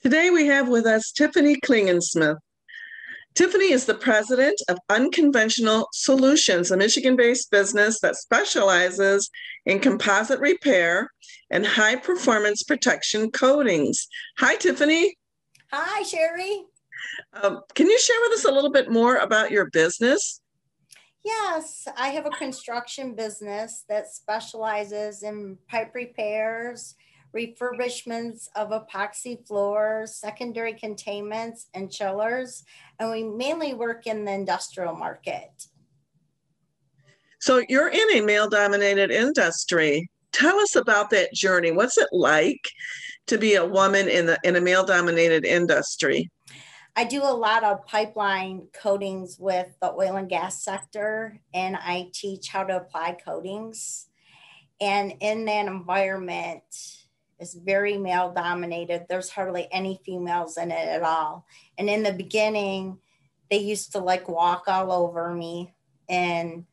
Today we have with us Tiffany Klingensmith. Tiffany is the president of Unconventional Solutions, a Michigan-based business that specializes in composite repair and high-performance protection coatings. Hi, Tiffany. Hi, Sherry. Can you share with us a little bit more about your business? Yes, I have a construction business that specializes in pipe repairs, refurbishments of epoxy floors, secondary containments, and chillers. And we mainly work in the industrial market. So you're in a male-dominated industry. Tell us about that journey. What's it like to be a woman in a male-dominated industry? I do a lot of pipeline coatings with the oil and gas sector, and I teach how to apply coatings. And in that environment, it's very male dominated. There's hardly any females in it at all. And in the beginning, they used to like walk all over me and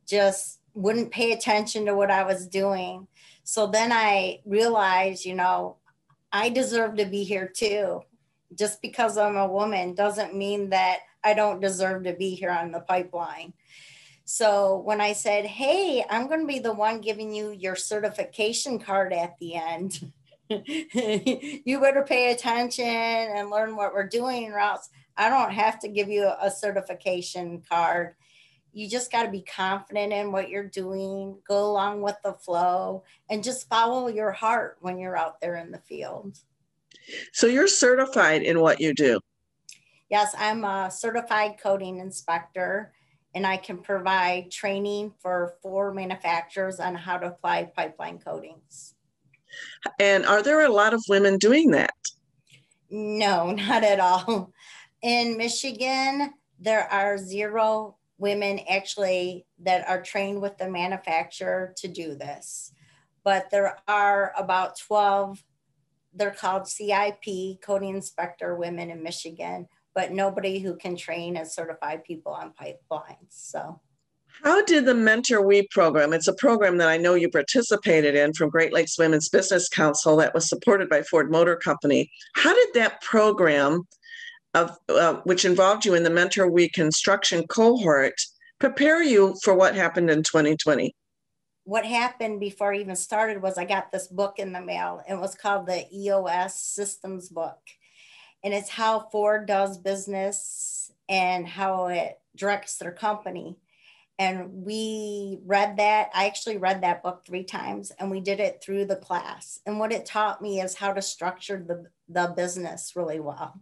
just wouldn't pay attention to what I was doing. So then I realized, I deserve to be here too. Just because I'm a woman doesn't mean that I don't deserve to be here on the pipeline. So when I said, hey, I'm going to be the one giving you your certification card at the end, you better pay attention and learn what we're doing, or else I don't have to give you a certification card. You just got to be confident in what you're doing, go along with the flow, and just follow your heart when you're out there in the field. So you're certified in what you do? Yes, I'm a certified coating inspector, and I can provide training for 4 manufacturers on how to apply pipeline coatings. And are there a lot of women doing that? No, not at all. In Michigan, there are 0 women actually that are trained with the manufacturer to do this. But there are about 12, they're called CIP, coating inspector women in Michigan, but nobody who can train and certify people on pipelines. So how did the Mentor We program, it's a program that I know you participated in from Great Lakes Women's Business Council that was supported by Ford Motor Company. How did that program, which involved you in the Mentor We construction cohort, prepare you for what happened in 2020? What happened before I even started was I got this book in the mail. It was called the EOS Systems Book. And it's how Ford does business and how it directs their company. And we read that. I actually read that book 3 times, and we did it through the class. And what it taught me is how to structure the business really well.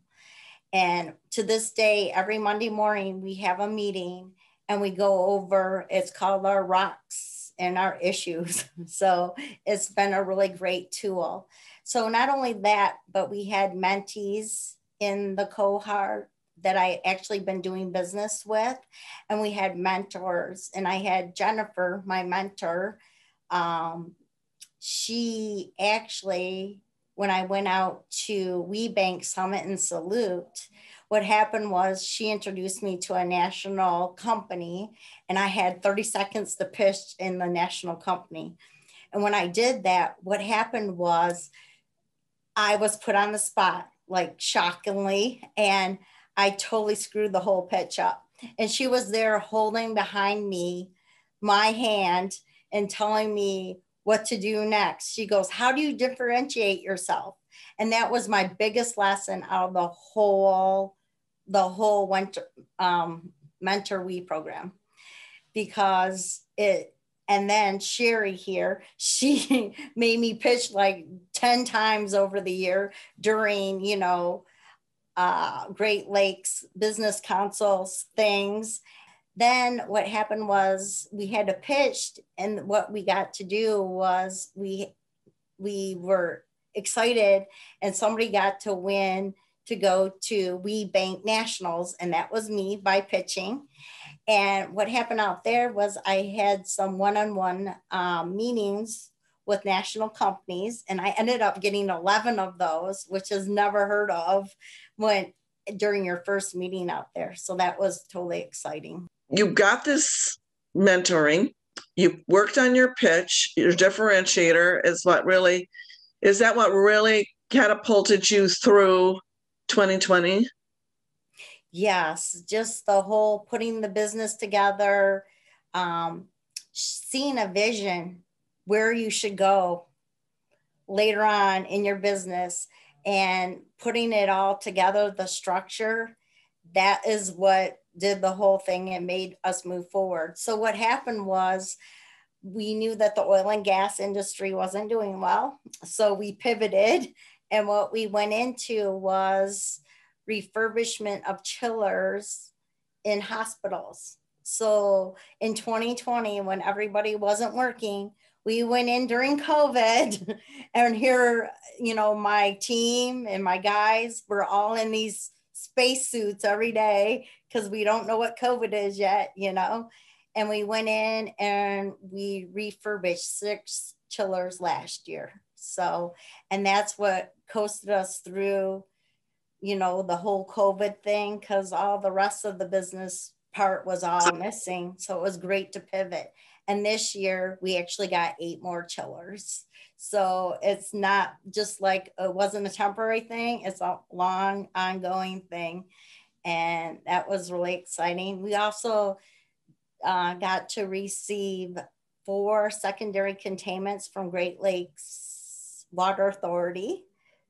And to this day, every Monday morning, we have a meeting and we go over, it's called our rocks and our issues. So it's been a really great tool. So not only that, but we had mentees in the cohort that I actually been doing business with, and we had mentors. And I had Jennifer, my mentor. She actually, when I went out to WeBank Summit and Salute, what happened was she introduced me to a national company, and I had 30 seconds to pitch in the national company. And when I did that, what happened was I was put on the spot, like shockingly, and I totally screwed the whole pitch up. And she was there holding behind me, my hand, and telling me what to do next. She goes, how do you differentiate yourself? And that was my biggest lesson out of the whole Mentor We program, because and then Sherry here, she made me pitch like 10 times over the year during, Great Lakes Business Council's things. Then what happened was we had to pitch, and what we got to do was we were excited, and somebody got to win to go to WeBank Nationals, and that was me by pitching. And what happened out there was I had some one-on-one meetings with national companies, and I ended up getting 11 of those, which is never heard of during your first meeting out there. So that was totally exciting. You got this mentoring, you worked on your pitch, your differentiator is that what really catapulted you through 2020? Yes, just the whole putting the business together, seeing a vision where you should go later on in your business and putting it all together, the structure, that is what did the whole thing and made us move forward. So what happened was we knew that the oil and gas industry wasn't doing well. So we pivoted, and what we went into was refurbishment of chillers in hospitals. So in 2020, when everybody wasn't working, we went in during COVID and here, my team and my guys were all in these space suits every day because we don't know what COVID is yet, and we went in and we refurbished 6 chillers last year. So, and that's what coasted us through, the whole COVID thing, because all the rest of the business part was all missing. So it was great to pivot. And this year we actually got 8 more chillers. So it's not just like it wasn't a temporary thing, it's a long ongoing thing. And that was really exciting. We also got to receive 4 secondary containments from Great Lakes Water Authority.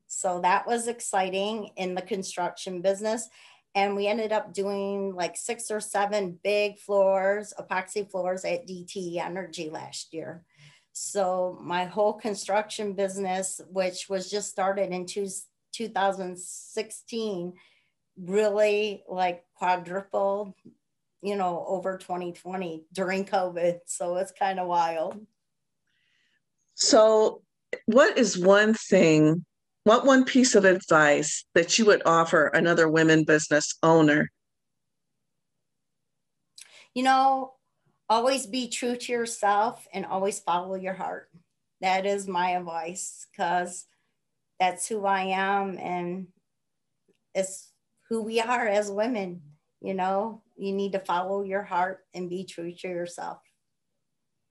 So that was exciting in the construction business. And we ended up doing like 6 or 7 big floors, epoxy floors at DTE Energy last year. So my whole construction business, which was just started in 2016, really like quadrupled, over 2020 during COVID. So it's kind of wild. So what one piece of advice that you would offer another women business owner? Always be true to yourself and always follow your heart. That is my advice, because that's who I am and it's who we are as women. You need to follow your heart and be true to yourself.